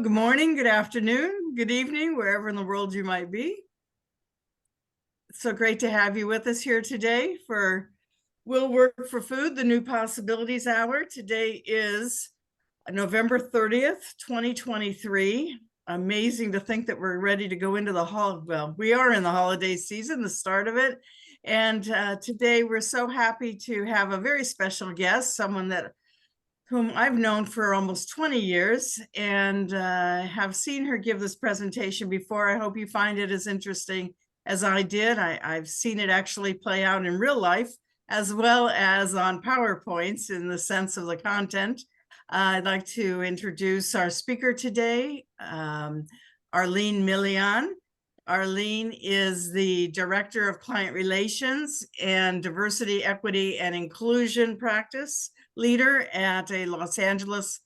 good morning, good afternoon, good evening, wherever in the world you might be. It's so great to have you with us here today for Will Work for Food, the New Possibilities Hour. Today is November 30th, 2023. Amazing to think that we're ready to go into we are in the holiday season, the start of it. And today we're so happy to have a very special guest, someone whom I've known for almost 20 years and have seen her give this presentation before. I hope you find it as interesting as I did. I've seen it actually play out in real life as well as on PowerPoints in the sense of the content. I'd like to introduce our speaker today, Arleen Milian. Arleen is the Director of Client Relations and Diversity, Equity, and Inclusion Practice Leader at a Los Angeles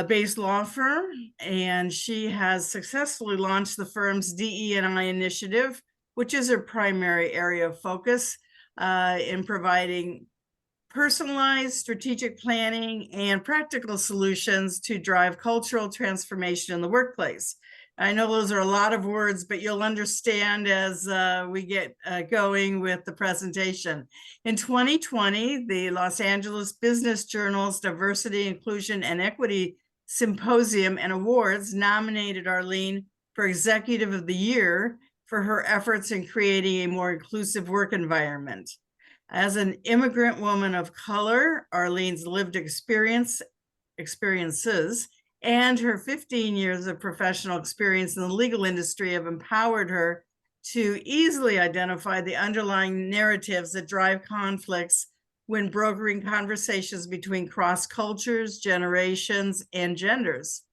based law firm, and she has successfully launched the firm's DE&I initiative, which is her primary area of focus in providing personalized strategic planning and practical solutions to drive cultural transformation in the workplace. I know those are a lot of words, but you'll understand as we get going with the presentation. In 2020, the Los Angeles Business Journal's Diversity, Inclusion, and Equity Symposium and Awards nominated Arleen for Executive of the Year for her efforts in creating a more inclusive work environment. As an immigrant woman of color, Arleen's lived experiences and her 15 years of professional experience in the legal industry have empowered her to easily identify the underlying narratives that drive conflicts when brokering conversations between cross cultures, generations, and genders.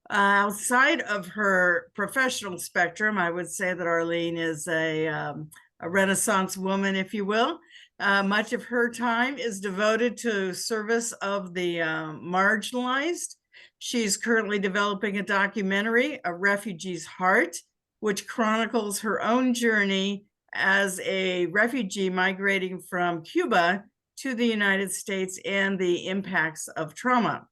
Outside of her professional spectrum, I would say that Arleen is a Renaissance woman, if you will. Much of her time is devoted to service of the marginalized. She's currently developing a documentary, A Refugee's Heart, which chronicles her own journey as a refugee migrating from Cuba to the United States and the impacts of trauma.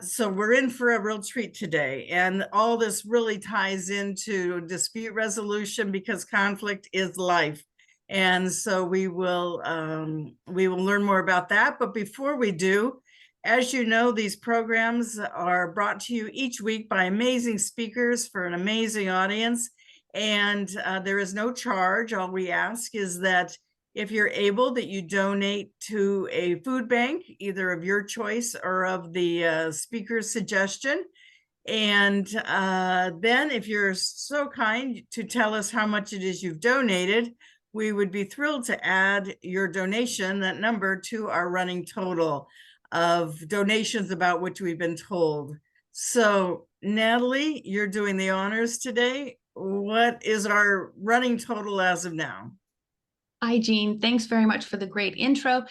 So we're in for a real treat today. And all this really ties into dispute resolution because conflict is life. And so we will learn more about that. But before we do, as you know, these programs are brought to you each week by amazing speakers for an amazing audience. And there is no charge. All we ask is that if you're able, that you donate to a food bank, either of your choice or of the speaker's suggestion. And then if you're so kind to tell us how much it is you've donated, we would be thrilled to add your donation, that number, to our running total of donations about which we've been told. So Natalie, you're doing the honors today. What is our running total as of now? Hi, Jean. Thanks very much for the great intro.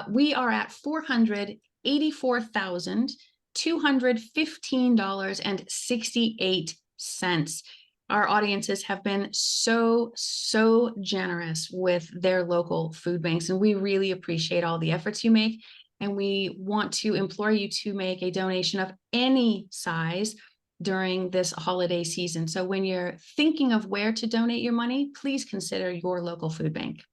We are at $484,215.68. Our audiences have been so generous with their local food banks, and we really appreciate all the efforts you make. And we want to implore you to make a donation of any size during this holiday season. So when you're thinking of where to donate your money, please consider your local food bank.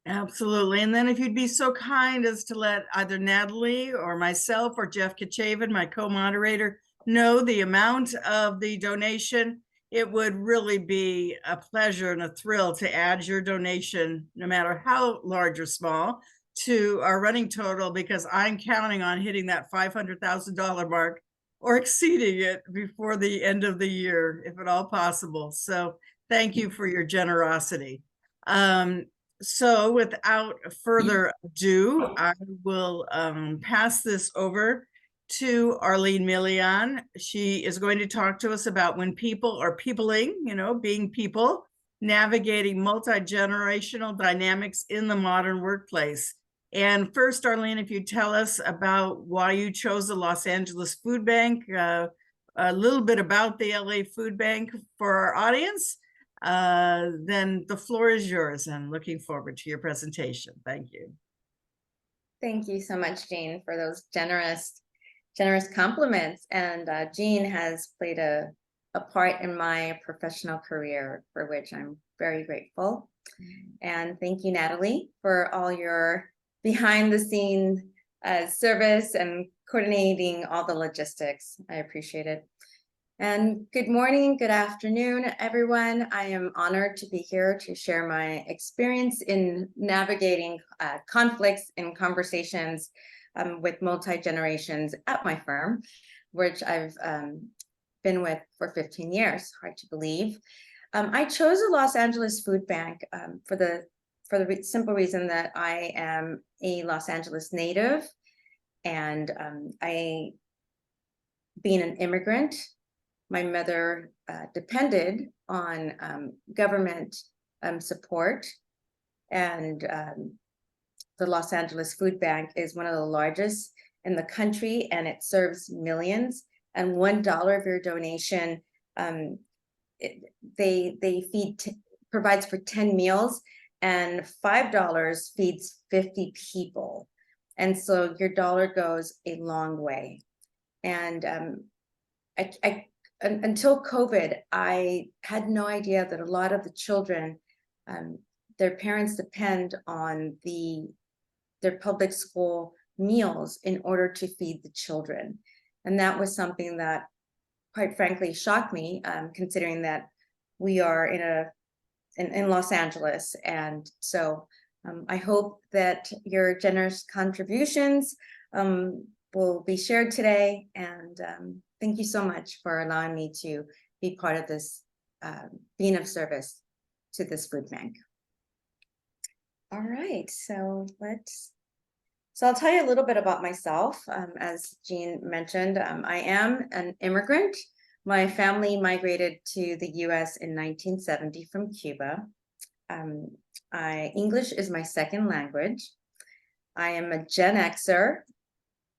Absolutely. And then if you'd be so kind as to let either Natalie or myself or Jeff Kachavin, my co-moderator, know the amount of the donation, it would really be a pleasure and a thrill to add your donation, no matter how large or small, to our running total, because I'm counting on hitting that $500,000 mark or exceeding it before the end of the year, if at all possible. So thank you for your generosity. So without further ado, I will pass this over to Arleen Milian. She is going to talk to us about when people are peopling, being people, navigating multi-generational dynamics in the modern workplace. And first, Arleen, if you tell us about why you chose the Los Angeles Food Bank, a little bit about the LA Food Bank for our audience, then the floor is yours, and looking forward to your presentation. Thank you. Thank you so much, Jane, for those generous generous compliments. And Jean has played a part in my professional career, for which I'm very grateful. And thank you, Natalie, for all your behind the scenes service and coordinating all the logistics. I appreciate it. And good morning, good afternoon, everyone. I am honored to be here to share my experience in navigating conflicts and conversations with multi-generations at my firm, which I've been with for 15 years, hard to believe. I chose the Los Angeles Food Bank for the simple reason that I am a Los Angeles native, and being an immigrant, my mother depended on government support, and the Los Angeles Food Bank is one of the largest in the country, and it serves millions. And $1 of your donation, provides for 10 meals, and $5 feeds 50 people. And so your dollar goes a long way. And until COVID, I had no idea that a lot of the children, their parents depend on their public school meals in order to feed the children. And that was something that, quite frankly, shocked me, considering that we are in Los Angeles. And so I hope that your generous contributions will be shared today. And thank you so much for allowing me to be part of this, being of service to this food bank. All right, so I'll tell you a little bit about myself. As Jean mentioned, I am an immigrant. My family migrated to the US in 1970 from Cuba. English is my second language. I am a Gen Xer,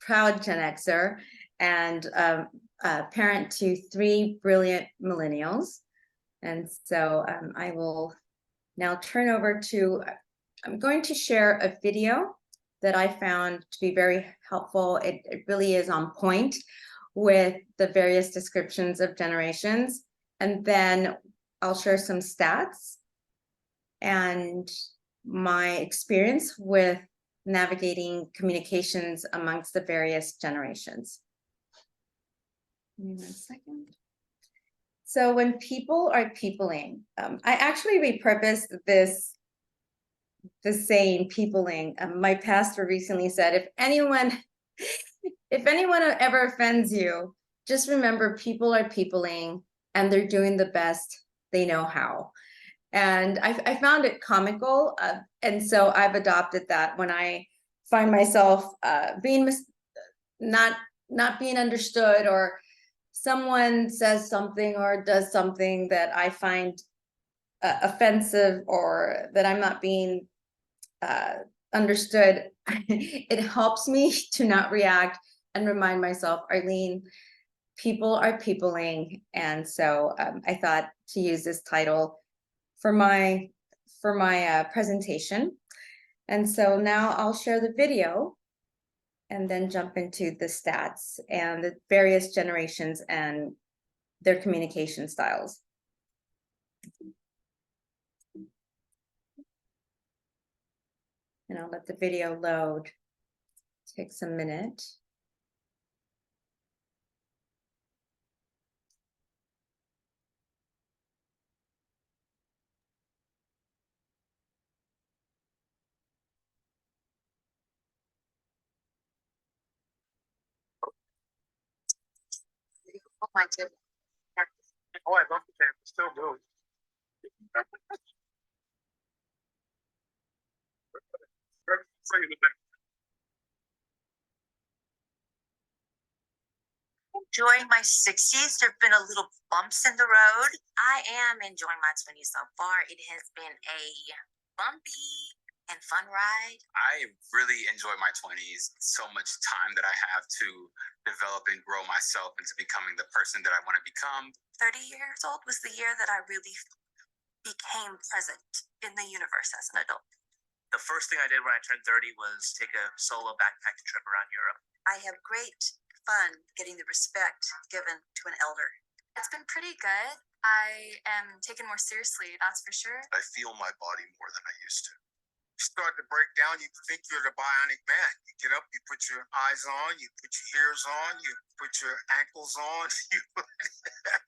proud Gen Xer, and a parent to 3 brilliant millennials. And so I will now turn over to, I'm going to share a video that I found to be very helpful. It really is on point with the various descriptions of generations. And then I'll share some stats and my experience with navigating communications amongst the various generations. Give me 1 second. So when people are peopling, I actually repurposed the saying peopling. My pastor recently said, if anyone ever offends you, just remember people are peopling and they're doing the best they know how. And I found it comical. And so I've adopted that when I find myself being not being understood, or someone says something or does something that I find offensive, or that I'm not being understood. It helps me to not react and remind myself, Arleen, people are peopling. And so I thought to use this title for my presentation. And so now I'll share the video and then jump into the stats and the various generations and their communication styles. And I'll let the video load. Takes a minute. Oh, I did. Oh, I love the camera. Still do. Enjoying my 60s. There have been a little bumps in the road. I am enjoying my 20s so far. It has been a bumpy and fun ride. I really enjoy my 20s. So much time that I have to develop and grow myself into becoming the person that I want to become. 30 years old was the year that I really became present in the universe as an adult. The first thing I did when I turned 30 was take a solo backpacking trip around Europe. I have great fun getting the respect given to an elder? It's been pretty good. I am taken more seriously, that's for sure. I feel my body more than I used to. You start to break down, you think you're the bionic man. You get up, you put your eyes on, you put your ears on, you put your ankles on.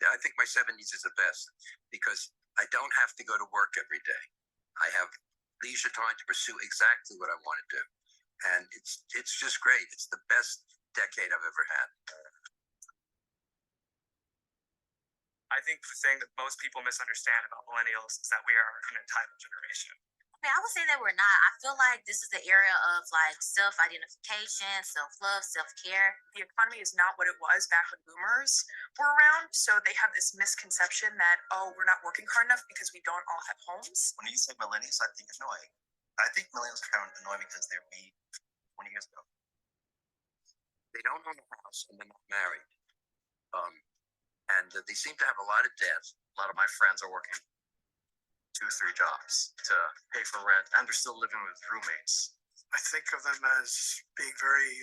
I think my 70s is the best because I don't have to go to work every day. I have leisure time to pursue exactly what I want to do. And it's just great. It's the best decade I've ever had. I think the thing that most people misunderstand about millennials is that we are an entitled generation. I mean, I would say that we're not. I feel like this is the era of like self-identification, self-love, self-care. The economy is not what it was back when boomers were around. So they have this misconception that, oh, we're not working hard enough because we don't all have homes. When you say millennials, I think it's annoying. I think millennials are kind of annoying because they're me 20 years ago. They don't own a house and they're not married. And they seem to have a lot of debt. A lot of my friends are working 2-3 jobs to pay for rent, and they're still living with roommates. I think of them as being very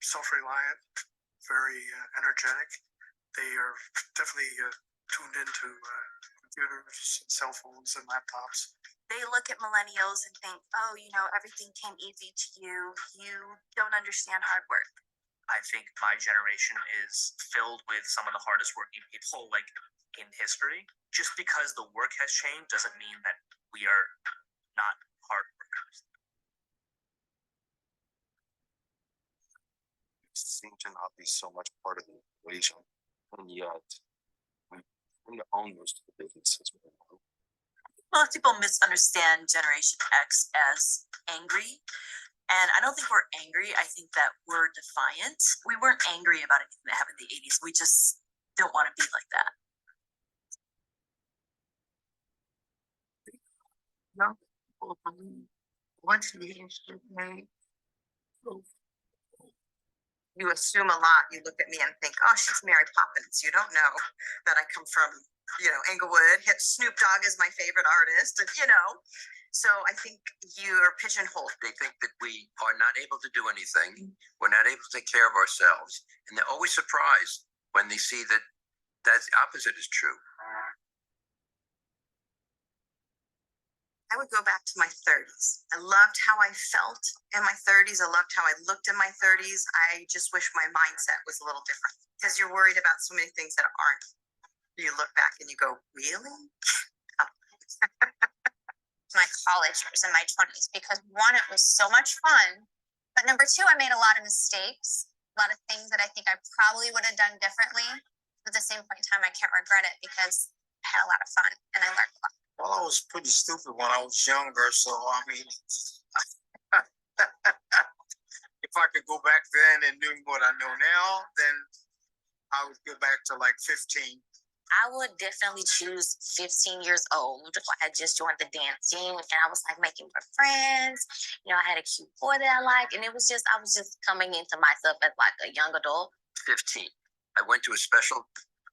self-reliant, very energetic. They are definitely tuned into computers, and cell phones, and laptops. They look at millennials and think, oh, you know, everything came easy to you. You don't understand hard work. I think my generation is filled with some of the hardest working people like in history. Just because the work has changed doesn't mean that we are not hard workers. We seem to not be so much part of the equation, and yet we tend to own most of the businesses. Most people misunderstand Generation X as angry. And I don't think we're angry. I think that we're defiant. We weren't angry about anything that happened in the 80s. We just don't want to be like that. Young people believe once you made, You assume a lot. You look at me and think, oh, she's Mary Poppins. You don't know that I come from, Englewood. Snoop Dogg is my favorite artist, and, So I think you're pigeonholed. They think that we are not able to do anything. We're not able to take care of ourselves. And they're always surprised when they see that the opposite is true. I would go back to my 30s. I loved how I felt in my 30s. I loved how I looked in my 30s. I just wish my mindset was a little different because you're worried about so many things that aren't. You look back and you go, really? My college years in my 20s because one, it was so much fun, but number two, I made a lot of mistakes, a lot of things that I think I probably would have done differently. But at the same point in time, I can't regret it because I had a lot of fun and I learned a lot. well, I was pretty stupid when I was younger, so I mean, if I could go back then and knew what I know now, then I would go back to like 15. I would definitely choose 15 years old. I had just joined the dance team and I was like making more friends. I had a cute boy that I liked, and I was just coming into myself as like a young adult. 15. I went to a special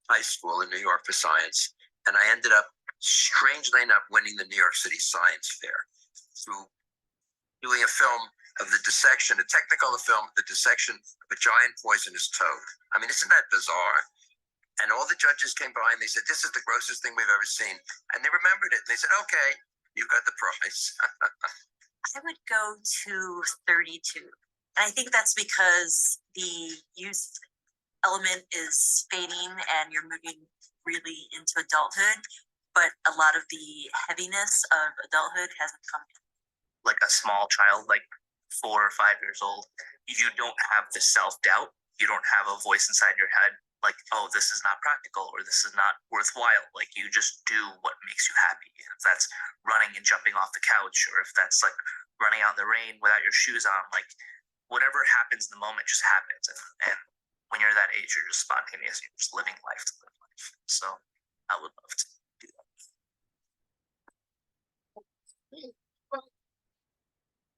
high school in New York for science, and I ended up, strangely enough, winning the New York City Science Fair through doing a film of the dissection, a technicolor film, the dissection of a giant poisonous toad. I mean, isn't that bizarre? And all the judges came by and they said, this is the grossest thing we've ever seen. And they remembered it. And they said, okay, you got the prize. I would go to 32. And I think that's because the youth element is fading and you're moving really into adulthood. But a lot of the heaviness of adulthood hasn't come in. Like a small child, like 4 or 5 years old, you don't have the self-doubt. You don't have a voice inside your head like, oh, this is not practical or this is not worthwhile. Like, you just do what makes you happy. If that's running and jumping off the couch, or if that's like running out in the rain without your shoes on, like whatever happens in the moment just happens. And when you're that age, you're just spontaneous. You're just living life to live life. So I would love to do that.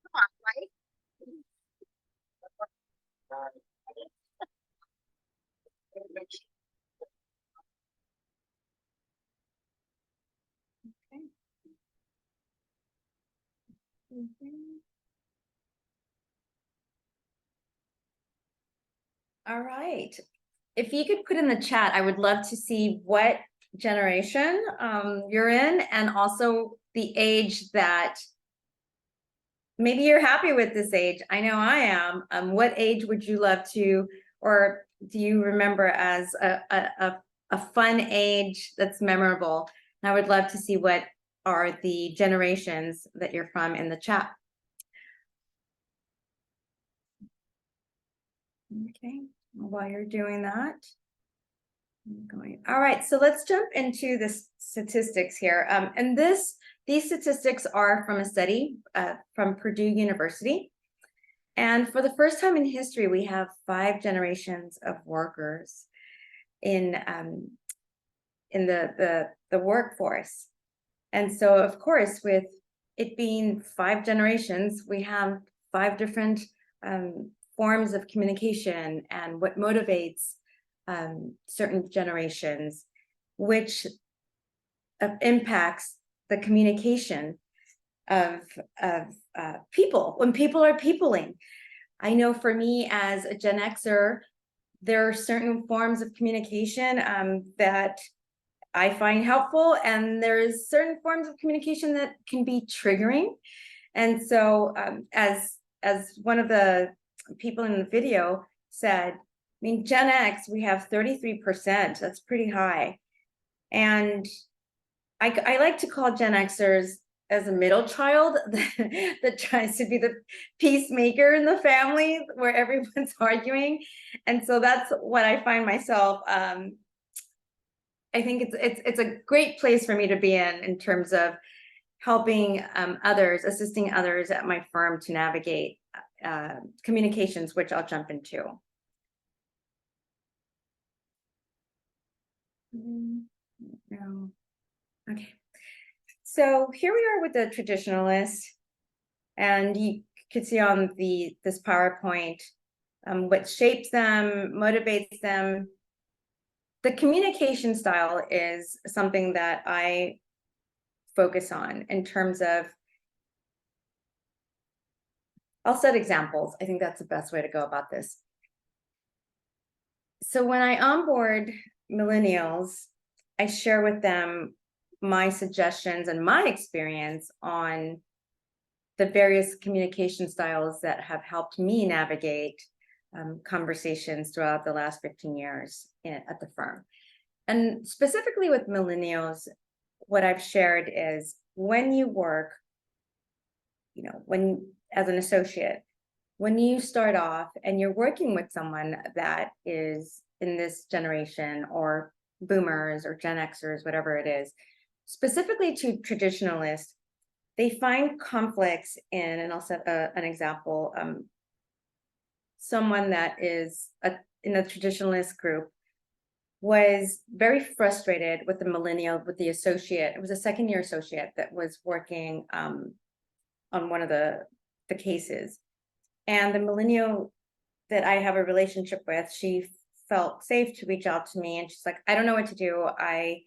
Come on, right? All right. If you could put in the chat, I would love to see what generation you're in, and also the age that maybe you're happy with this age. I know I am. What age would you love to, or do you remember as a fun age that's memorable? And I would love to see what are the generations that you're from in the chat. Okay, while you're doing that, all right, so let's jump into the statistics here. And these statistics are from a study from Purdue University. And for the first time in history, we have 5 generations of workers in the workforce. And so, of course, with it being 5 generations, we have 5 different forms of communication and what motivates certain generations, which impacts the communication of people when people are peopling. I know for me as a Gen Xer, there are certain forms of communication that I find helpful, and there's certain forms of communication that can be triggering. And so as one of the people in the video said, I mean, Gen X, we have 33%. That's pretty high. And I like to call Gen Xers as a middle child that tries to be the peacemaker in the family where everyone's arguing. And so that's what I find myself. I think it's a great place for me to be in terms of helping others, assisting others at my firm to navigate communications, which I'll jump into. No. Okay, so here we are with the traditionalists, and you could see on this PowerPoint what shapes them, motivates them. The communication style is something that I focus on in terms of, I'll set examples. I think that's the best way to go about this. So when I onboard millennials, I share with them my suggestions and my experience on the various communication styles that have helped me navigate conversations throughout the last 15 years at the firm. And specifically with millennials, what I've shared is when you work, when as an associate, when you start off and you're working with someone that is in this generation, or boomers or Gen Xers, whatever it is, specifically to traditionalists, they find conflicts in, and I'll set an example, someone that is in a traditionalist group was very frustrated with the millennial, with the associate. It was a second-year associate that was working on one of the cases. And the millennial that I have a relationship with, she felt safe to reach out to me, and she's like, I don't know what to do. I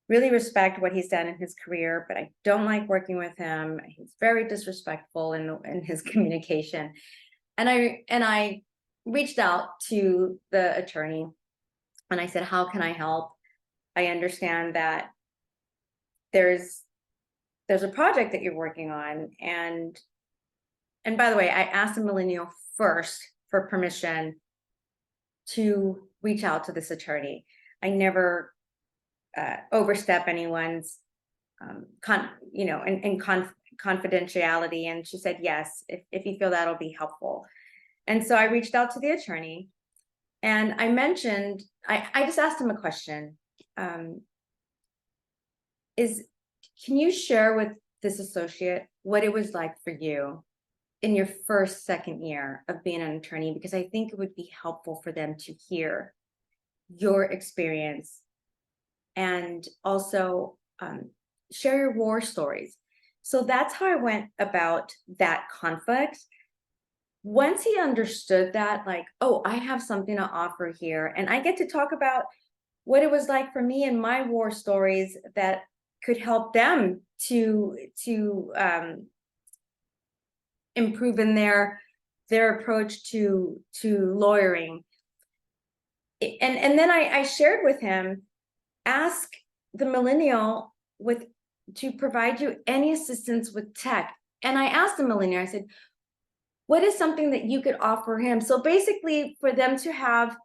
really respect what he's done in his career, but I don't like working with him. He's very disrespectful in his communication. And I reached out to the attorney and I said, how can I help? I understand that there's a project that you're working on. And by the way, I asked the millennial first for permission to reach out to this attorney. I never overstep anyone's confidentiality. And she said, yes, if you feel that'll be helpful. And so I reached out to the attorney, and I mentioned, I just asked him a question. Can you share with this associate what it was like for you in your second year of being an attorney? Because I think it would be helpful for them to hear your experience, and also share your war stories. So that's how I went about that conflict. Once he understood that, like, oh, I have something to offer here, and I get to talk about what it was like for me and my war stories that could help them to improve in their approach to lawyering. and then I shared with him, ask the millennial to provide you any assistance with tech. And I asked the millennial, I said, what is something that you could offer him? So basically for them to have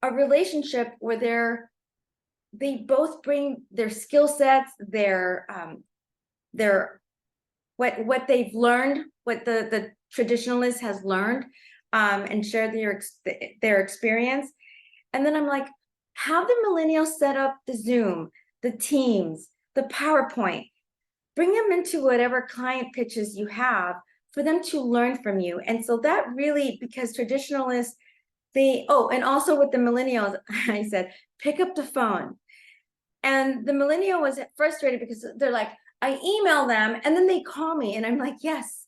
a relationship where they both bring their skill sets, their what they've learned, what the traditionalist has learned, and share their experience. And then I'm like, have the millennials set up the Zoom, the Teams, the PowerPoint, bring them into whatever client pitches you have for them to learn from you. And so that really, because traditionalists, and also with the millennials, I said, pick up the phone. And the millennial was frustrated because they're like, I email them and then they call me. And I'm like, yes,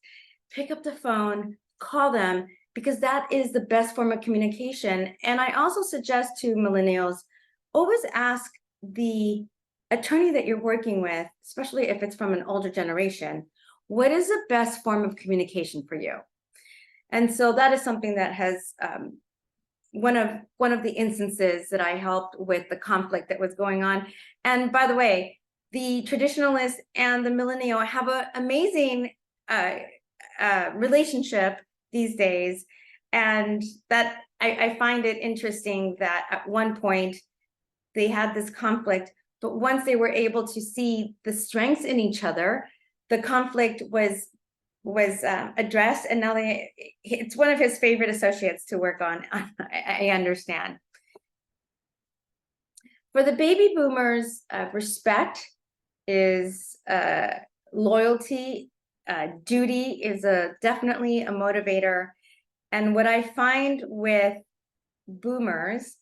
pick up the phone, call them, because that is the best form of communication. And I also suggest to millennials, always ask the attorney that you're working with, especially if it's from an older generation, what is the best form of communication for you? And so that is something that has one of the instances that I helped with the conflict that was going on. And by the way, the traditionalist and the millennial have an amazing relationship these days. And that I find it interesting that at one point they had this conflict, but once they were able to see the strengths in each other, the conflict was addressed, and now it's one of his favorite associates to work on. I understand. For the baby boomers, respect is loyalty, duty is definitely a motivator. And what I find with boomers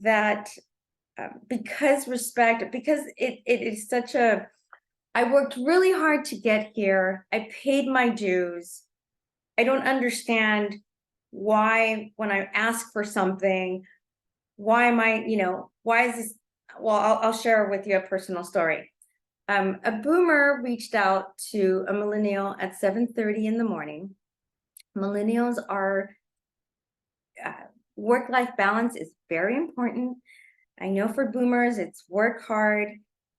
that because it is such a, I worked really hard to get here. I paid my dues. I don't understand why when I ask for something, why am I, why is this? Well, I'll share with you a personal story. A boomer reached out to a millennial at 7:30 in the morning. Millennials are, work-life balance is very important. I know for boomers, it's work hard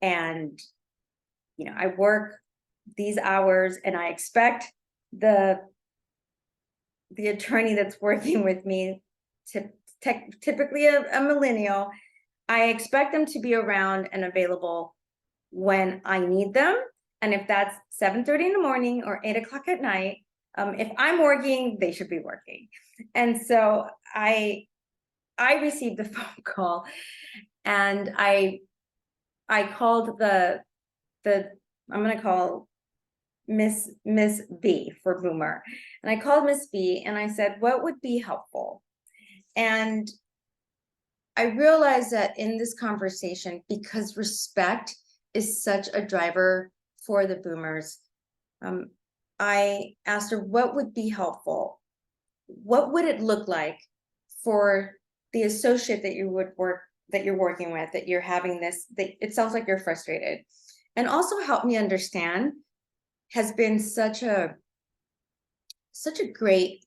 and I work these hours and I expect the attorney that's working with me to typically a millennial, I expect them to be around and available when I need them. And if that's 7:30 in the morning or 8 o'clock at night, if I'm working, they should be working. And so I received the phone call and I called I'm going to call Miss B for boomer. And I called Miss B and I said, what would be helpful? And I realized that in this conversation, because respect is such a driver for the boomers, I asked her, what would be helpful? What would it look like for the associate that you're working with, that you're having this, it sounds like you're frustrated. And also help me understand has been such a great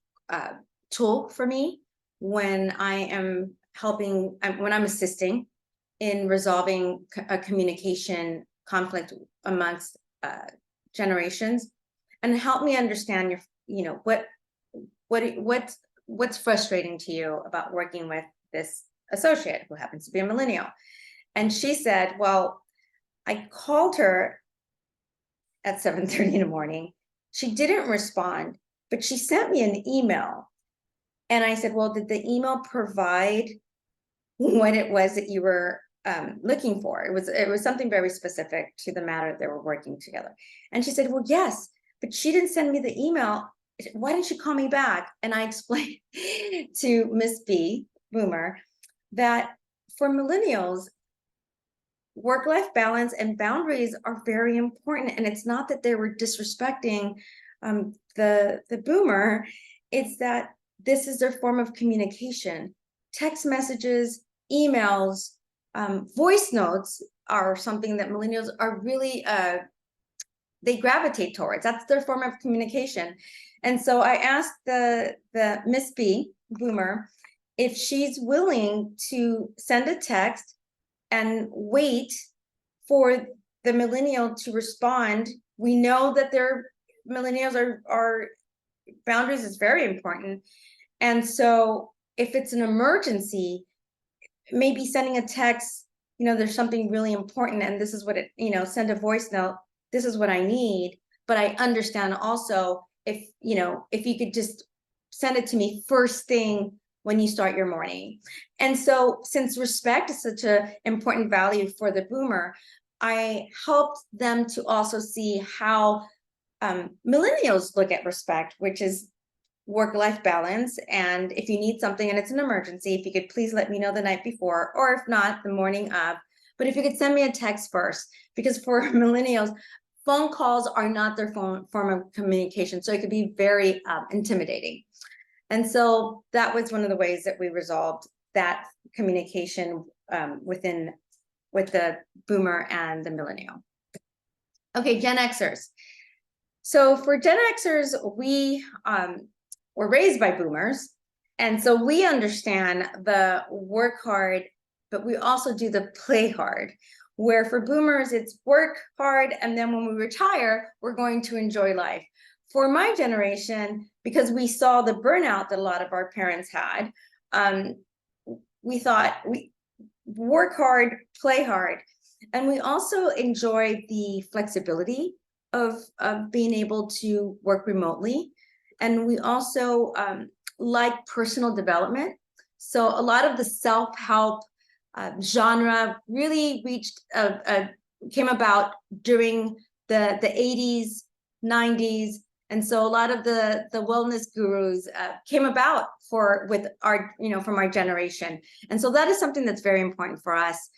tool for me when I am when I'm assisting in resolving a communication conflict amongst generations, and help me understand what's frustrating to you about working with this associate who happens to be a millennial. And she said, well, I called her at 7:30 in the morning. She didn't respond, but she sent me an email. And I said, well, did the email provide what it was that you were looking for? It was something very specific to the matter they were working together. And she said, well, yes, but she didn't send me the email. Why didn't you call me back? And I explained to Miss B, boomer, that for millennials, work-life balance and boundaries are very important. And it's not that they were disrespecting the boomer, it's that this is their form of communication. Text messages, emails, voice notes are something that millennials are really, they gravitate towards. That's their form of communication. And so I asked the Miss B, boomer, if she's willing to send a text and wait for the millennial to respond. We know that their millennials are boundaries is very important. And so if it's an emergency, maybe sending a text, there's something really important and this is what it, send a voice note, this is what I need. But I understand also if you could just send it to me first thing when you start your morning. And so since respect is such an important value for the boomer, I helped them to also see how millennials look at respect, which is work-life balance. And if you need something and it's an emergency, if you could please let me know the night before, or if not, the morning of. But if you could send me a text first, because for millennials, phone calls are not their form of communication. So it could be very intimidating. And so that was one of the ways that we resolved that communication with the boomer and the millennial. Okay, Gen Xers. So for Gen Xers, we were raised by boomers. And so we understand the work hard, but we also do the play hard. Where for boomers, it's work hard, and then when we retire, we're going to enjoy life. For my generation, because we saw the burnout that a lot of our parents had, we thought we work hard, play hard. And we also enjoy the flexibility of being able to work remotely. And we also like personal development. So a lot of the self-help genre really came about during the 80s, 90s. And so a lot of the wellness gurus came about from our generation. And so that is something that's very important for us.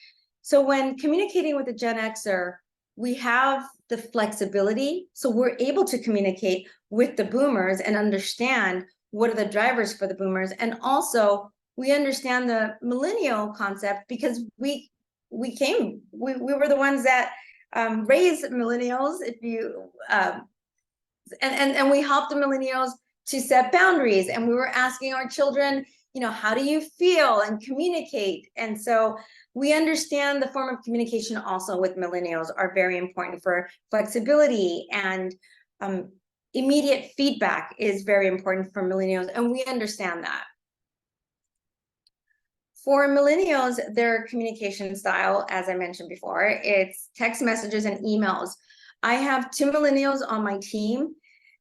So when communicating with a Gen Xer, we have the flexibility. So we're able to communicate with the boomers and understand what are the drivers for the boomers. And also we understand the millennial concept because we were the ones that raised millennials. And we helped the millennials to set boundaries, and we were asking our children, how do you feel, and communicate. And so we understand the form of communication also with millennials are very important for flexibility, and immediate feedback is very important for millennials, and we understand that. For millennials, their communication style, as I mentioned before, it's text messages and emails. I have 2 millennials on my team,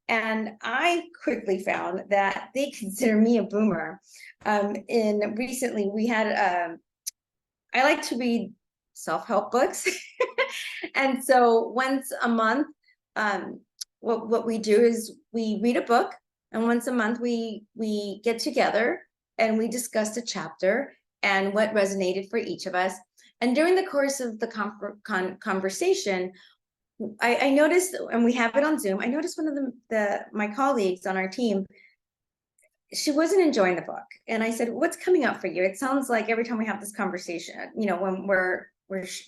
and I quickly found that they consider me a boomer. Recently, we had, I like to read self-help books. And so once a month, what we do is we read a book, and once a month we get together and we discuss a chapter and what resonated for each of us. And during the course of the conversation, I noticed, and we have it on Zoom, I noticed one of my colleagues on our team, she wasn't enjoying the book. And I said, what's coming up for you? It sounds like every time we have this conversation, when we're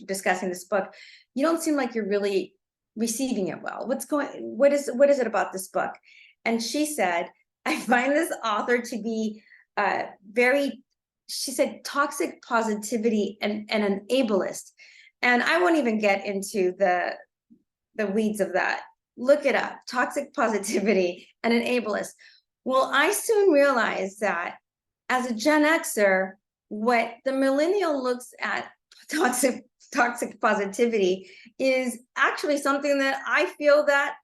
discussing this book, you don't seem like you're really receiving it well. What is it about this book? And she said, I find this author to be she said, toxic positivity and an ableist. And I won't even get into the weeds of that. Look it up, toxic positivity and an ableist. Well, I soon realized that as a Gen Xer, what the millennial looks at toxic positivity is actually something that I feel that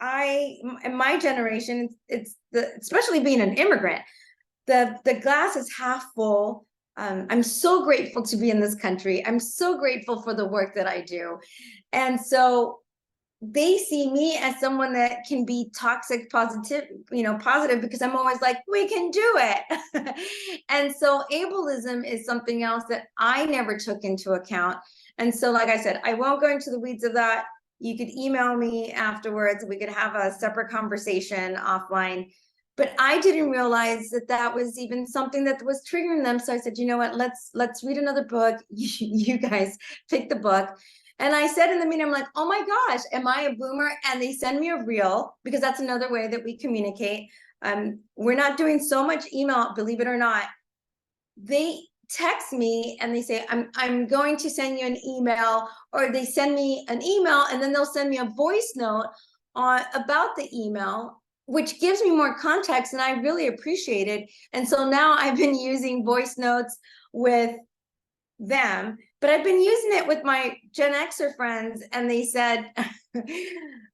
in my generation, especially being an immigrant, the glass is half full. I'm so grateful to be in this country. I'm so grateful for the work that I do. And so they see me as someone that can be toxic positive because I'm always like, we can do it. And so ableism is something else that I never took into account. And so, like I said, I won't go into the weeds of that. You could email me afterwards. We could have a separate conversation offline. But I didn't realize that was even something that was triggering them. So I said, you know what, let's read another book. You guys pick the book. And I said in the meeting, I'm like, oh my gosh, am I a boomer? And they send me a reel, because that's another way that we communicate. We're not doing so much email, believe it or not. they text me and they say, I'm going to send you an email, or they send me an email and then they'll send me a voice note about the email, which gives me more context, and I really appreciate it. And so now I've been using voice notes with them, but I've been using it with my Gen Xer friends, and they said,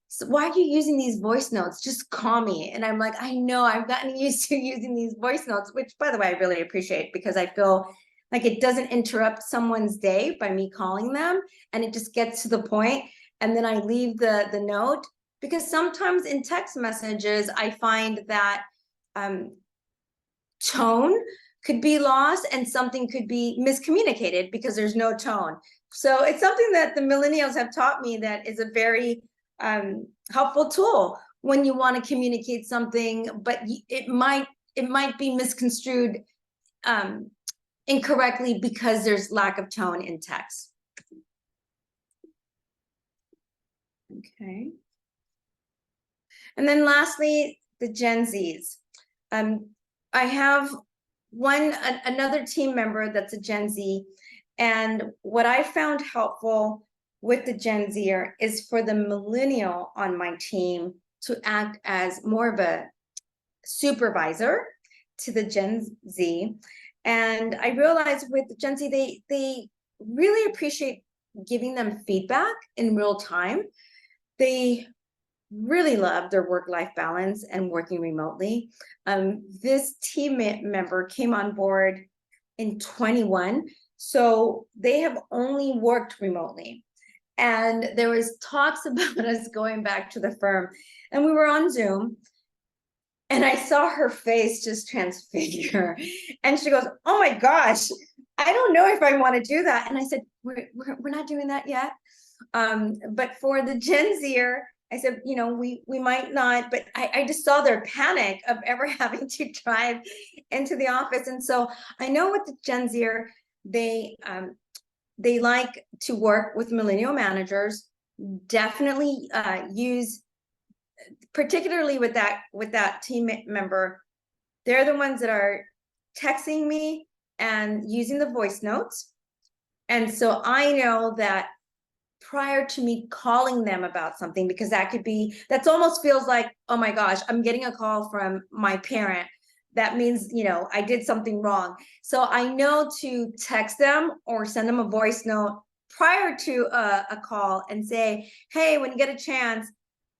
so why are you using these voice notes? Just call me. And I'm like, I know, I've gotten used to using these voice notes, which by the way, I really appreciate, because I feel like it doesn't interrupt someone's day by me calling them, and it just gets to the point, and then I leave the note. Because sometimes in text messages, I find that tone could be lost and something could be miscommunicated because there's no tone. So it's something that the millennials have taught me that is a very helpful tool when you want to communicate something, but it might be misconstrued incorrectly because there's lack of tone in text. Okay. And then lastly, the Gen Zs. I have another team member that's a Gen Z, and what I found helpful with the Gen Zer is for the millennial on my team to act as more of a supervisor to the Gen Z. And I realized with the Gen Z, they really appreciate giving them feedback in real time. They really love their work-life balance and working remotely. This team member came on board in 21, so they have only worked remotely. And there was talks about us going back to the firm, and we were on Zoom, and I saw her face just transfigure, and she goes, "Oh my gosh, I don't know if I want to do that." And I said, we're not doing that yet. But for the Gen Zer, I said, you know, we might not, but I just saw their panic of ever having to drive into the office. And so I know with the Gen Zer, they like to work with millennial managers, definitely use, particularly with that team member, they're the ones that are texting me and using the voice notes. And so I know that prior to me calling them about something, because that's almost feels like, oh my gosh, I'm getting a call from my parent. That means, you know, I did something wrong. So I know to text them or send them a voice note prior to a call and say, hey, when you get a chance,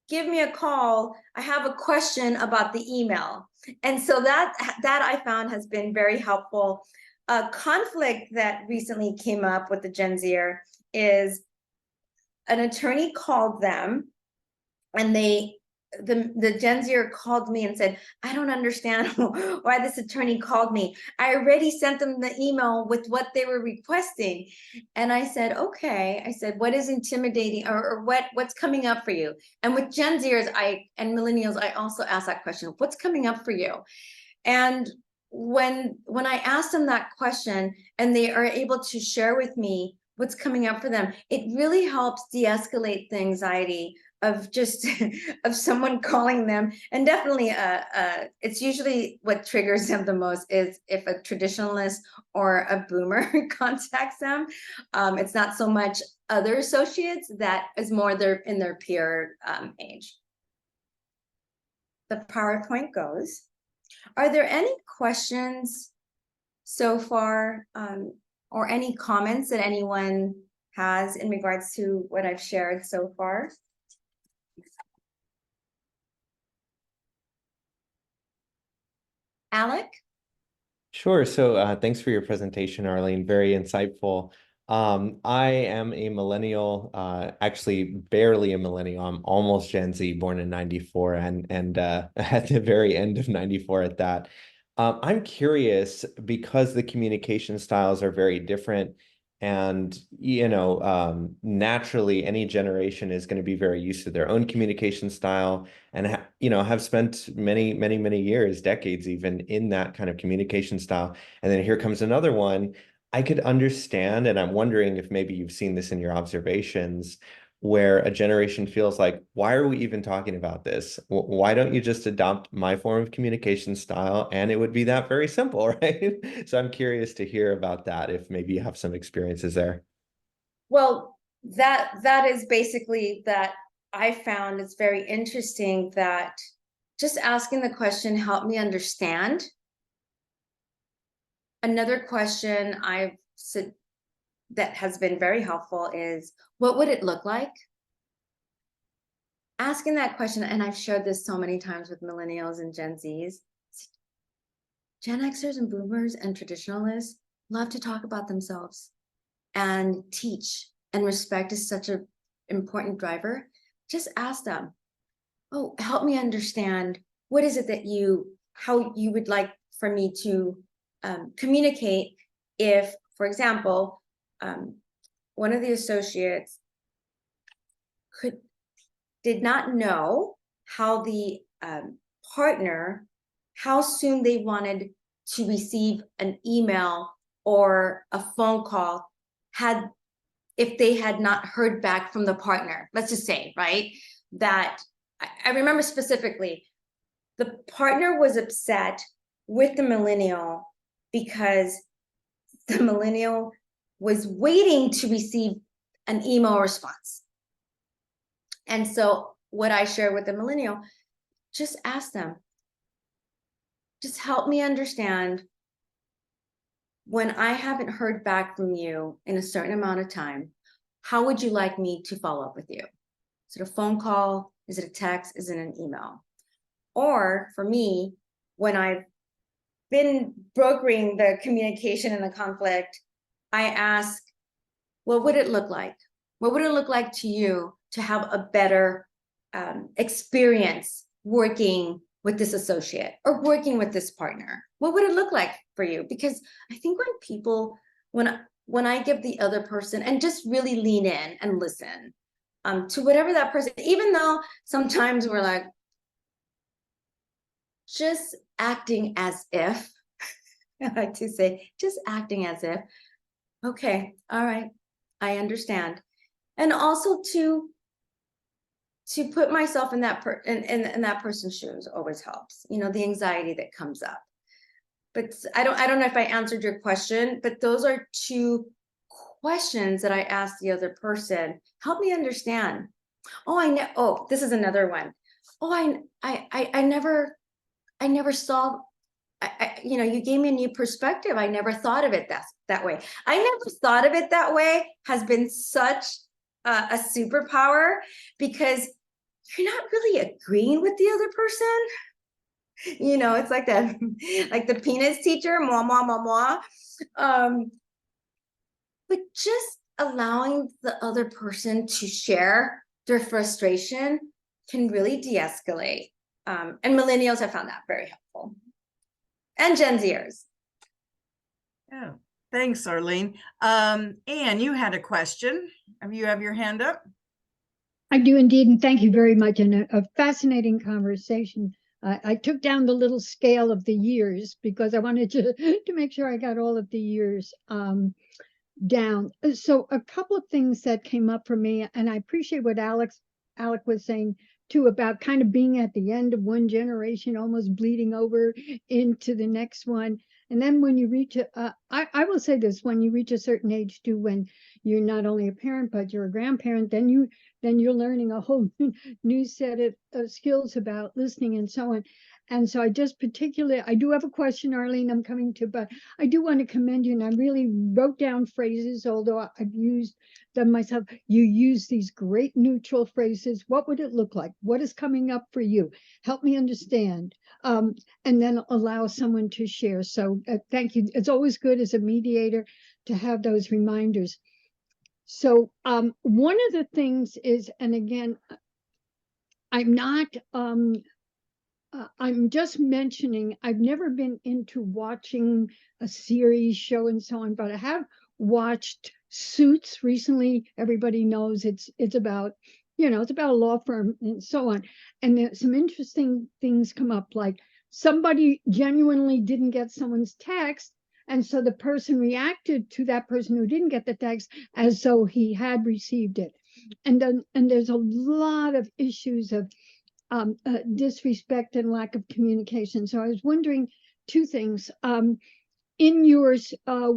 give me a call. I have a question about the email. And so that I found has been very helpful. A conflict that recently came up with the Gen Zer is an attorney called them, and the Gen Zer called me and said, I don't understand why this attorney called me. I already sent them the email with what they were requesting. And I said, okay. I said, what is intimidating, or what's coming up for you? And with Gen Zers and millennials, I also ask that question, what's coming up for you? And when I asked them that question and they are able to share with me what's coming up for them, it really helps de-escalate the anxiety of just of someone calling them. And definitely it's usually what triggers them the most is if a traditionalist or a boomer contacts them. It's not so much other associates, that is more in their peer age. The PowerPoint goes. Are there any questions so far, or any comments that anyone has in regards to what I've shared so far? Alec? Sure. So thanks for your presentation, Arleen. Very insightful. I am a millennial, actually barely a millennial. I'm almost Gen Z, born in 94 and at the very end of 94 at that. I'm curious, because the communication styles are very different, and naturally any generation is going to be very used to their own communication style, and have spent many years, decades even, in that kind of communication style. And then here comes another one. I could understand, and I'm wondering if maybe you've seen this in your observations, where a generation feels like, why are we even talking about this? Why don't you just adopt my form of communication style and it would be that very simple, right? So I'm curious to hear about that, if maybe you have some experiences there. Well, that is basically that I found it's very interesting that just asking the question, help me understand. Another question I've said that has been very helpful is, what would it look like? Asking that question, and I've shared this so many times with millennials and Gen Zs. Gen Xers and boomers and traditionalists love to talk about themselves and teach, and respect is such an important driver. Just ask them, oh, help me understand, what is it that how you would like for me to communicate if, for example, one of the associates did not know how the partner, how soon they wanted to receive an email or a phone call if they had not heard back from the partner. Let's just say, right, that I remember specifically, the partner was upset with the millennial because the millennial was waiting to receive an email response. And so what I share with the millennial, just ask them, just help me understand, when I haven't heard back from you in a certain amount of time, how would you like me to follow up with you? Is it a phone call? Is it a text? Is it an email? Or for me, when I've been brokering the communication and the conflict, I ask, what would it look like? What would it look like to you to have a better experience working with this associate or working with this partner? What would it look like for you? Because I think when people, when I give the other person and just really lean in and listen to whatever that person, even though sometimes we're like, just acting as if, I like to say, just acting as if, okay, all right, I understand. And also to put myself in that in that person's shoes always helps, you know, the anxiety that comes up. But I don't know if I answered your question, but those are two questions that I asked the other person. Help me understand. Oh, I know. Oh, this is another one. Oh, I never saw, you know, you gave me a new perspective. I never thought of it that way. I never thought of it that way has been such a superpower, because you're not really agreeing with the other person. You know, it's like that, like the penis teacher, moi, moi, moi, moi. But just allowing the other person to share their frustration can really de-escalate. And millennials have found that very helpful. And Gen Zers. Yeah, thanks, Arleen. Anne, you had a question. You have your hand up? I do indeed, and thank you very much. And a fascinating conversation. I took down the little scale of the years because I wanted to make sure I got all of the years down. So a couple of things that came up for me, and I appreciate what Alec was saying too, about kind of being at the end of one generation, almost bleeding over into the next one. And then when you reach I will say this, when you reach a certain age too, when you're not only a parent, but you're a grandparent, then you're learning a whole new set of skills about listening and so on. And so I do have a question, Arleen, I'm coming to, but I do want to commend you. And I really wrote down phrases, although I've used them myself. You use these great neutral phrases. What would it look like? What is coming up for you? Help me understand. And then allow someone to share. So thank you. It's always good as a mediator to have those reminders. So one of the things is, and again, I'm not, I'm just mentioning, I've never been into watching a series, show and so on, but I have watched Suits recently. Everybody knows it's about, you know, it's about a law firm and so on. And there's some interesting things come up, like somebody genuinely didn't get someone's text. And so the person reacted to that person who didn't get the text as though he had received it. and there's a lot of issues of disrespect and lack of communication. So I was wondering two things. In your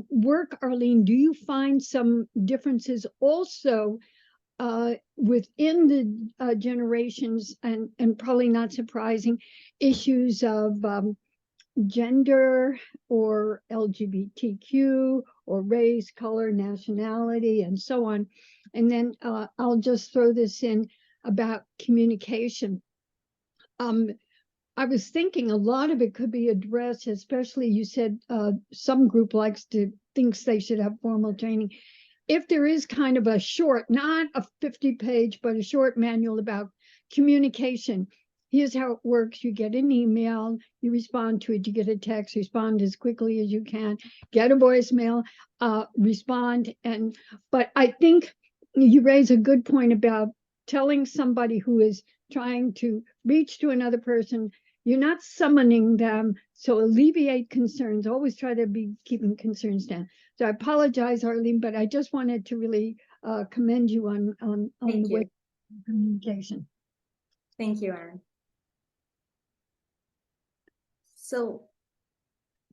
work, Arleen, do you find some differences also within the generations, and probably not surprising, issues of gender or LGBTQ or race, color, nationality, and so on? And then I'll just throw this in about communication. I was thinking a lot of it could be addressed, especially you said some group thinks they should have formal training. If there is kind of a short, not a 50-page, but a short manual about communication. Here's how it works. You get an email, you respond to it, you get a text, respond as quickly as you can, get a voicemail, respond. But I think you raise a good point about telling somebody who is trying to reach to another person, you're not summoning them, so alleviate concerns. Always try to be keeping concerns down. So I apologize, Arleen, but I just wanted to really commend you on the way of communication. Thank you, Erin. So,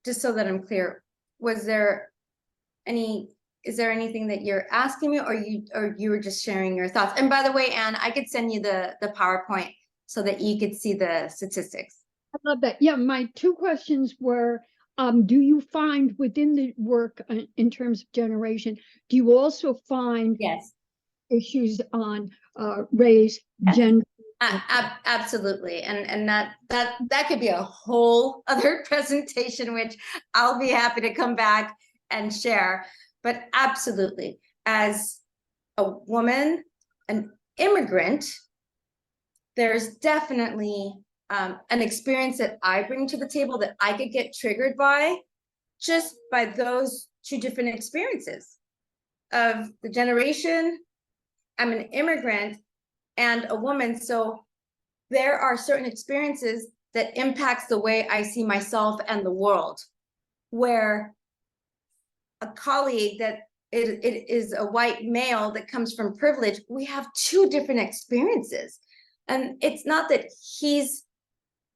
just so that I'm clear, is there anything that you're asking me, or you were just sharing your thoughts? And by the way, Anne, I could send you the PowerPoint so that you could see the statistics. I love that. Yeah, my two questions were, do you find within the work in terms of generation, do you also find Yes, issues on race, Yes. gender? Absolutely. And that could be a whole other presentation, which I'll be happy to come back and share. But absolutely, as a woman, an immigrant, there's definitely an experience that I bring to the table that I could get triggered by, just by those two different experiences of the generation. I'm an immigrant and a woman, so there are certain experiences that impacts the way I see myself and the world, where a colleague that it is a white male that comes from privilege, we have two different experiences. And it's not that he's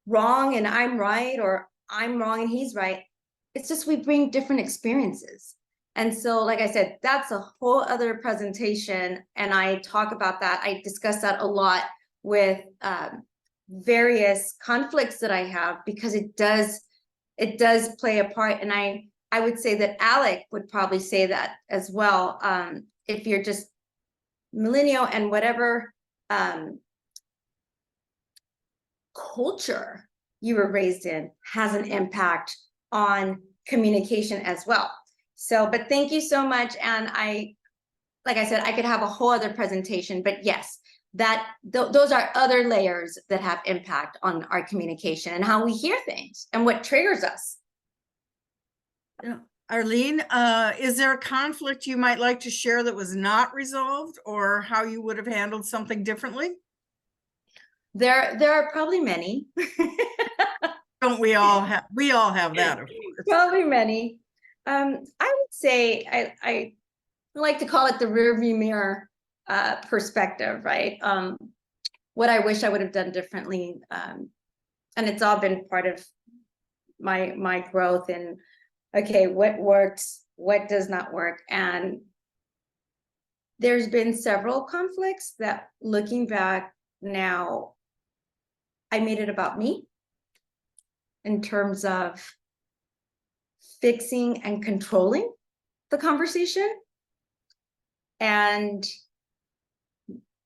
wrong and I'm right, or I'm wrong and he's right. It's just we bring different experiences. And so, like I said, that's a whole other presentation. And I talk about that. I discuss that a lot with various conflicts that I have, because it does play a part. And I would say that Alec would probably say that as well. If you're just millennial, and whatever culture you were raised in has an impact on communication as well. So, but thank you so much. And like I said, I could have a whole other presentation, but yes, those are other layers that have impact on our communication and how we hear things and what triggers us. Arleen, is there a conflict you might like to share that was not resolved, or how you would have handled something differently? There are probably many. Don't we all have that, of course. Probably many. I would say I like to call it the rearview mirror perspective, right? What I wish I would have done differently, and it's all been part of my growth in, okay, what works, what does not work. And there's been several conflicts that, looking back now, I made it about me in terms of fixing and controlling the conversation and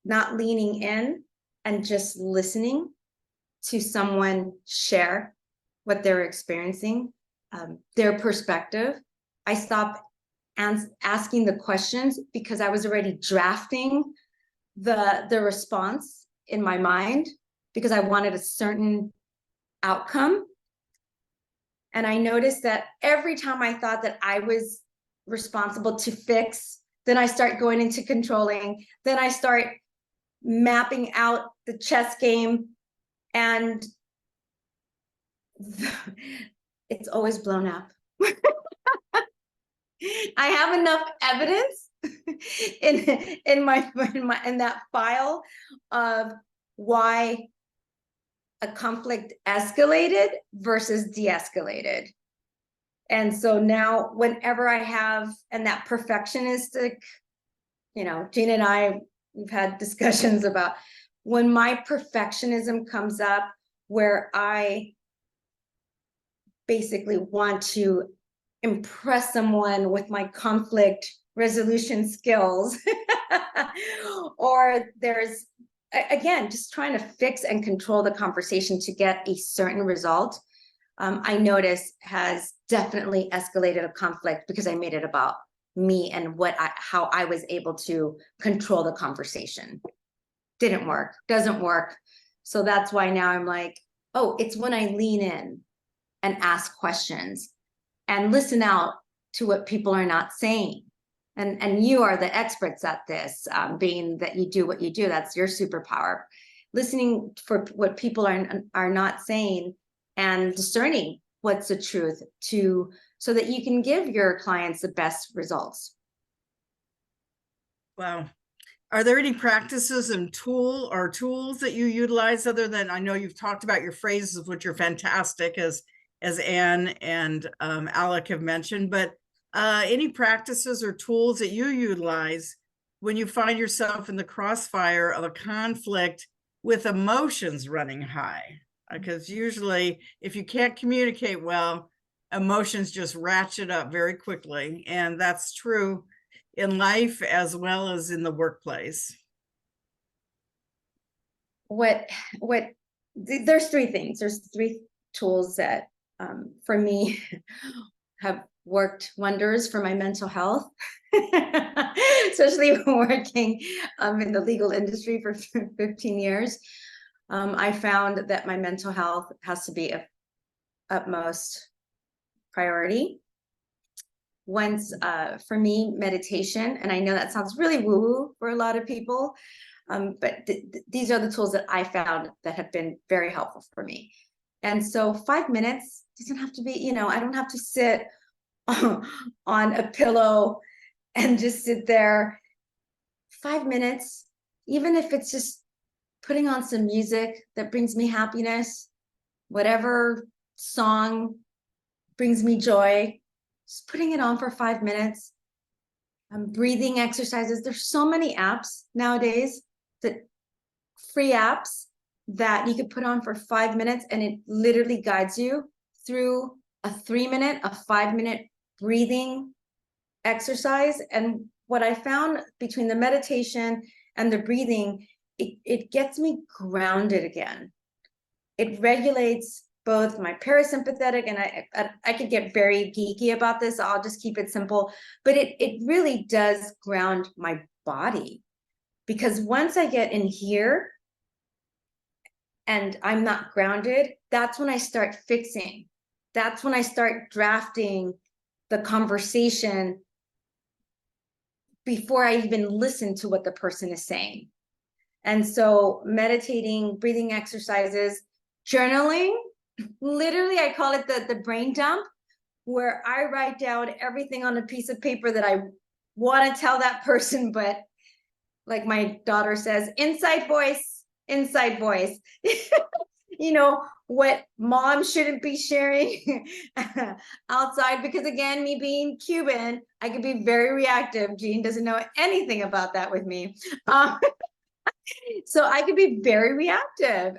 not leaning in and just listening to someone share what they're experiencing, their perspective. I stopped asking the questions because I was already drafting the response in my mind, because I wanted a certain outcome. And I noticed that every time I thought that I was responsible to fix, then I start going into controlling, then I start mapping out the chess game, and it's always blown up. I have enough evidence in that file of why a conflict escalated versus de-escalated. And so now whenever I have, and that perfectionistic, you know, Gina and I, we've had discussions about when my perfectionism comes up, where I basically want to impress someone with my conflict resolution skills, or there's, again, just trying to fix and control the conversation to get a certain result, I notice has definitely escalated a conflict because I made it about me and how I was able to control the conversation. Didn't work, doesn't work. So that's why now I'm like, oh, it's when I lean in and ask questions and listen out to what people are not saying. And you are the experts at this, being that you do what you do, that's your superpower. Listening for what people are not saying and discerning what's the truth so that you can give your clients the best results. Wow. Are there any practices and tools that you utilize other than, I know you've talked about your phrases, which are fantastic, as Anne and Alec have mentioned, but any practices or tools that you utilize when you find yourself in the crossfire of a conflict with emotions running high? Because usually if you can't communicate well, emotions just ratchet up very quickly. And that's true in life as well as in the workplace. There's three things. There's three tools that for me have worked wonders for my mental health, especially working in the legal industry for 15 years. I found that my mental health has to be of utmost priority. Once, for me, meditation, and I know that sounds really woo-woo for a lot of people, but these are the tools that I found that have been very helpful for me. And so 5 minutes doesn't have to be, you know, I don't have to sit on a pillow and just sit there. 5 minutes, even if it's just putting on some music that brings me happiness, whatever song brings me joy, just putting it on for 5 minutes. Breathing exercises. There's so many apps nowadays, free apps that you could put on for 5 minutes, and it literally guides you through a 3-minute, a 5-minute breathing exercise. And what I found between the meditation and the breathing, it gets me grounded again. It regulates both my parasympathetic, and I could get very geeky about this, so I'll just keep it simple, but it really does ground my body, because once I get in here and I'm not grounded, that's when I start fixing. That's when I start drafting the conversation before I even listen to what the person is saying. And so meditating, breathing exercises, journaling, literally I call it the brain dump, where I write down everything on a piece of paper that I want to tell that person, but like my daughter says, inside voice, inside voice. You know, what mom shouldn't be sharing outside, because again, me being Cuban, I could be very reactive. Jean doesn't know anything about that with me. So I could be very reactive.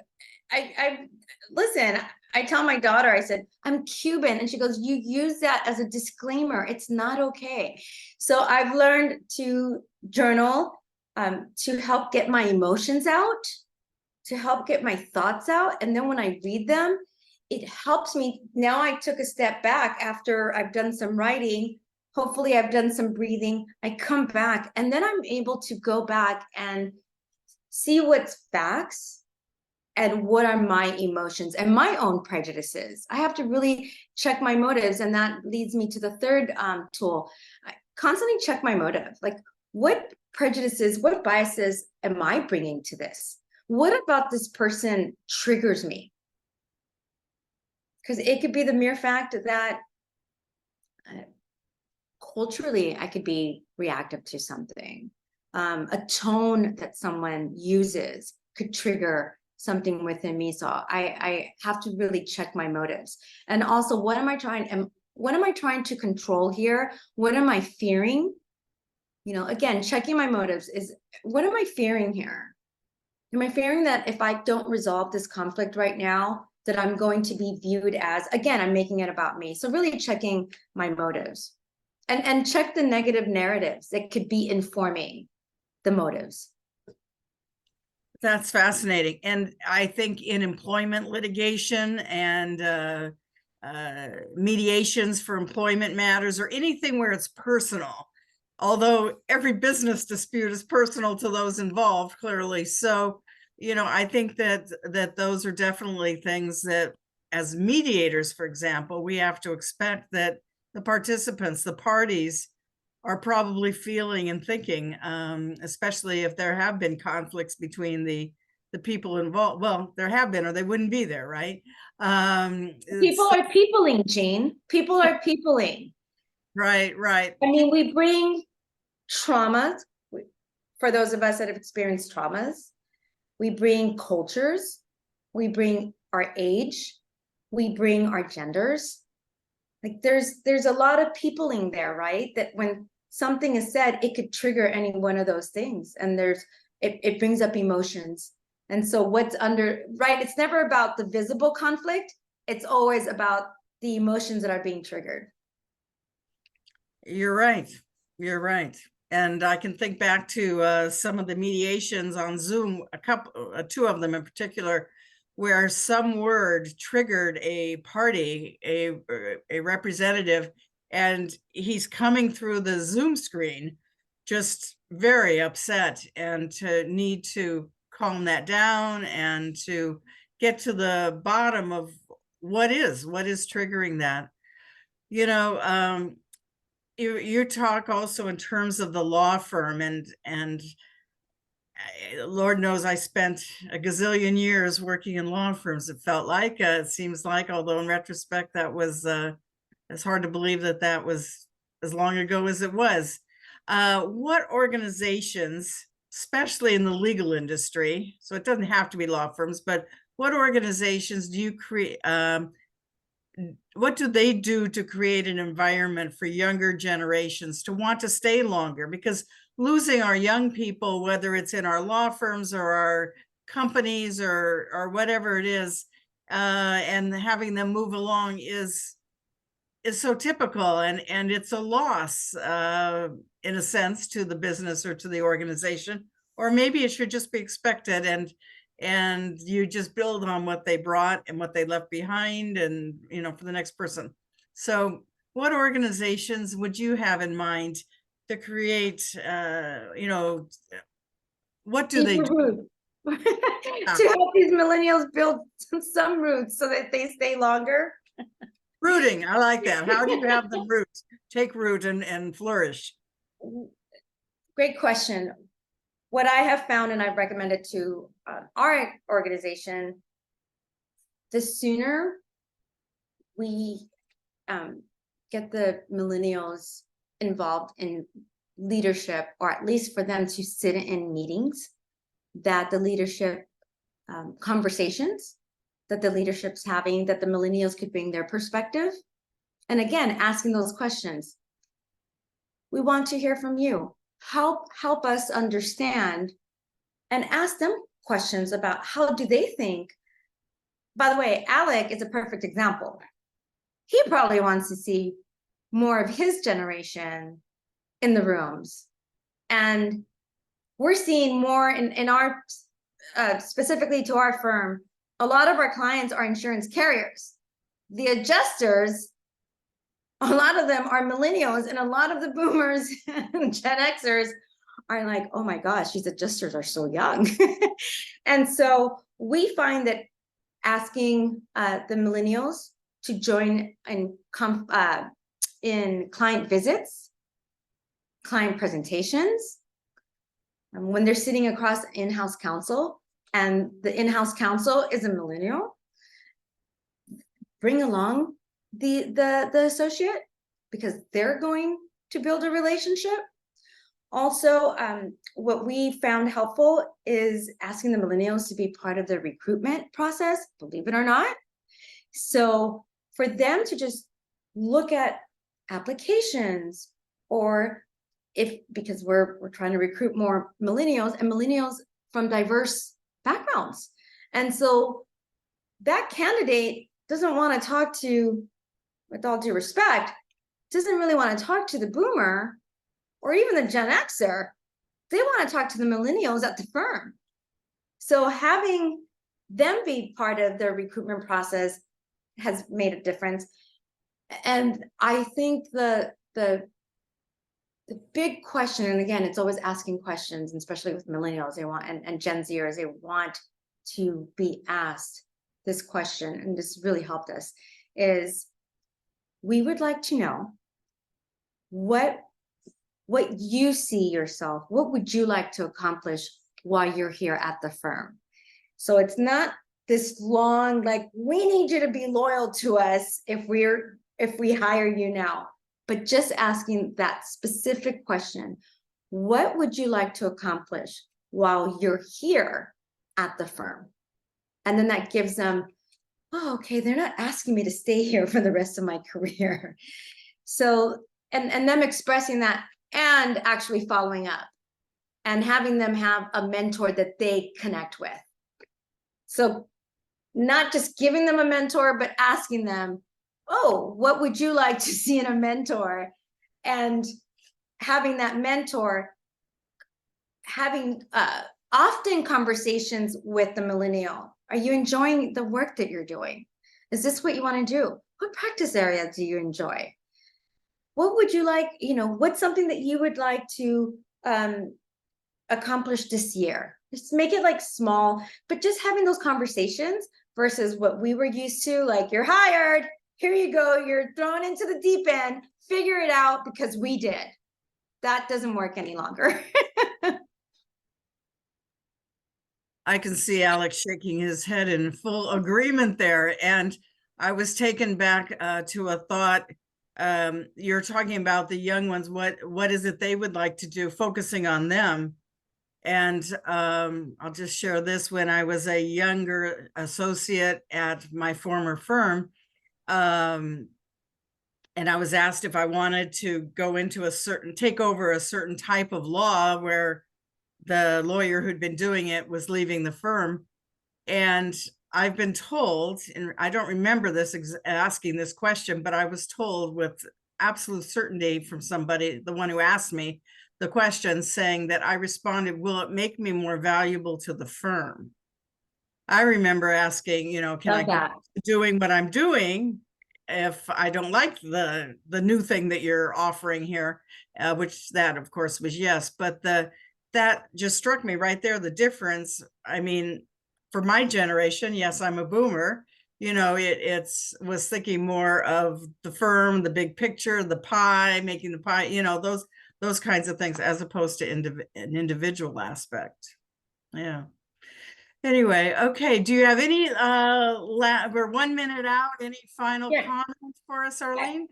Listen, I tell my daughter, I said, I'm Cuban. And she goes, you use that as a disclaimer. It's not okay. So I've learned to journal, to help get my emotions out, to help get my thoughts out. And then when I read them, it helps me. Now I took a step back after I've done some writing. Hopefully I've done some breathing. I come back, and then I'm able to go back and see what's facts and what are my emotions and my own prejudices. I have to really check my motives. And that leads me to the third tool. I constantly check my motive. Like, what prejudices, what biases am I bringing to this? What about this person triggers me? Because it could be the mere fact that culturally, I could be reactive to something. A tone that someone uses could trigger something within me. So I have to really check my motives. And also, what am I trying to control here? What am I fearing? You know, again, checking my motives is, what am I fearing here? Am I fearing that if I don't resolve this conflict right now, that I'm going to be viewed as, again, I'm making it about me. So really checking my motives and check the negative narratives that could be informing the motives. That's fascinating. And I think in employment litigation and mediations for employment matters, or anything where it's personal, although every business dispute is personal to those involved, clearly. So, you know, I think that those are definitely things that, as mediators, for example, we have to expect that the participants, the parties, are probably feeling and thinking, especially if there have been conflicts between the people involved. Well, there have been, or they wouldn't be there, right? People are peopling, Jean. People are peopling. Right. I mean, we bring traumas, for those of us that have experienced traumas. We bring cultures. We bring our age. We bring our genders. Like there's a lot of peopling there, right? That when something is said, it could trigger any one of those things. And it brings up emotions. And so what's under, right? It's never about the visible conflict. It's always about the emotions that are being triggered. You're right. And I can think back to some of the mediations on Zoom, two of them in particular, where some word triggered a party, a representative, and he's coming through the Zoom screen just very upset, and to need to calm that down and to get to the bottom of what is triggering that. You know, you talk also in terms of the law firm, and Lord knows I spent a gazillion years working in law firms. It felt like, it seems like, although in retrospect, that was, it's hard to believe that was as long ago as it was. What organizations, especially in the legal industry, so it doesn't have to be law firms, but what organizations do you create? What do they do to create an environment for younger generations to want to stay longer? Because losing our young people, whether it's in our law firms or our companies or whatever it is, and having them move along is so typical, and it's a loss, in a sense, to the business or to the organization, or maybe it should just be expected, and you just build on what they brought and what they left behind, and, you know, for the next person. So what organizations would you have in mind to create, you know, what do they do? To help these millennials build some roots so that they stay longer? Rooting, I like that. How do you have the roots take root and flourish? Great question. What I have found, and I've recommended to our organization, the sooner we get the millennials involved in leadership, or at least for them to sit in meetings, that the leadership conversations that the leadership's having, that the millennials could bring their perspective. And again, asking those questions. We want to hear from you. Help us understand, and ask them questions about how do they think. By the way, Alec is a perfect example. He probably wants to see more of his generation in the rooms. And we're seeing more in our, specifically to our firm, a lot of our clients are insurance carriers. The adjusters, a lot of them are millennials, and a lot of the boomers and Gen Xers are like, oh my gosh, these adjusters are so young. And so we find that asking the millennials to join in client visits, client presentations, and when they're sitting across in-house counsel, and the in-house counsel is a millennial, bring along the associate, because they're going to build a relationship. Also, what we found helpful is asking the millennials to be part of the recruitment process, believe it or not. So for them to just look at applications, or because we're trying to recruit more millennials, and millennials from diverse backgrounds. And so that candidate doesn't want to talk to, with all due respect, doesn't really want to talk to the boomer or even the Gen Xer. They want to talk to the millennials at the firm. So having them be part of the recruitment process has made a difference. And I think the big question, and again, it's always asking questions, and especially with millennials, they want, and Gen Zers, they want to be asked this question, and this really helped us, is we would like to know what you see yourself, what would you like to accomplish while you're here at the firm? So it's not this long, like, we need you to be loyal to us if we hire you now, but just asking that specific question, what would you like to accomplish while you're here at the firm? And then that gives them, oh, okay, they're not asking me to stay here for the rest of my career. So, and them expressing that and actually following up and having them have a mentor that they connect with. So not just giving them a mentor, but asking them, oh, what would you like to see in a mentor? And having that mentor, having often conversations with the millennial. Are you enjoying the work that you're doing? Is this what you want to do? What practice area do you enjoy? What would you like, what's something that you would like to accomplish this year? Just make it like small, but just having those conversations versus what we were used to, like, you're hired, here you go, you're thrown into the deep end, figure it out because we did. That doesn't work any longer. I can see Alex shaking his head in full agreement there. And I was taken back to a thought. You're talking about the young ones. What is it they would like to do, focusing on them? And I'll just share this. When I was a younger associate at my former firm, and I was asked if I wanted to go into take over a certain type of law where the lawyer who'd been doing it was leaving the firm. And I've been told, and I don't remember asking this question, but I was told with absolute certainty from somebody, the one who asked me the question, saying that I responded, will it make me more valuable to the firm? I remember asking, can I go doing what I'm doing if I don't like the new thing that you're offering here, which that of course was yes, but that just struck me right there, the difference. I mean, for my generation, yes, I'm a boomer, was thinking more of the firm, the big picture, the pie, making the pie, those kinds of things, as opposed to an individual aspect. Yeah. Anyway, okay. Do you have any, we're 1 minute out, any final comments for us, Arleen?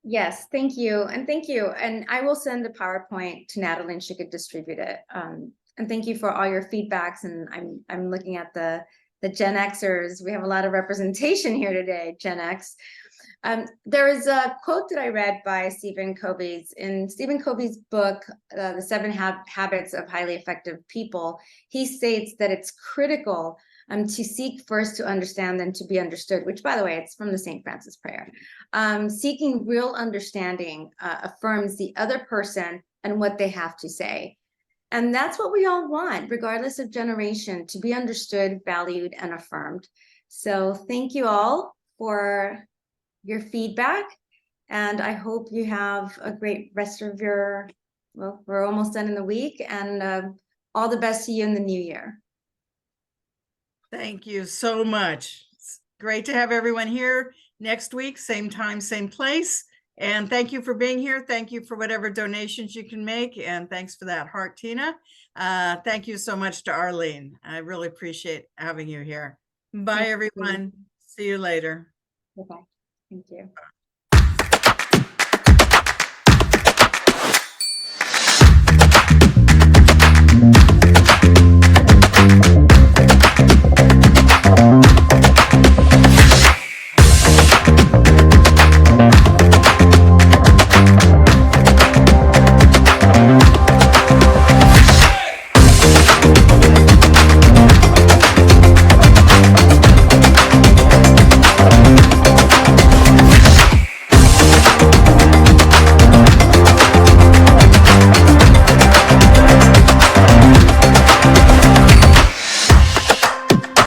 Yes, thank you. And thank you. And I will send the PowerPoint to Natalie and she could distribute it. And thank you for all your feedbacks. And I'm looking at the Gen Xers. We have a lot of representation here today, Gen X. There is a quote that I read by Stephen Covey. In Stephen Covey's book, The 7 Habits of Highly Effective People, he states that it's critical to seek first to understand, then to be understood, which, by the way, it's from the St. Francis prayer. Seeking real understanding affirms the other person and what they have to say. And that's what we all want, regardless of generation, to be understood, valued, and affirmed. So thank you all for your feedback. And I hope you have a great rest of we're almost done in the week, and all the best to you in the new year. Thank you so much. It's great to have everyone here next week, same time, same place. And thank you for being here. Thank you for whatever donations you can make. And thanks for that heart, Tina. Thank you so much to Arleen. I really appreciate having you here. Bye, everyone. See you later. Bye-bye. Thank you.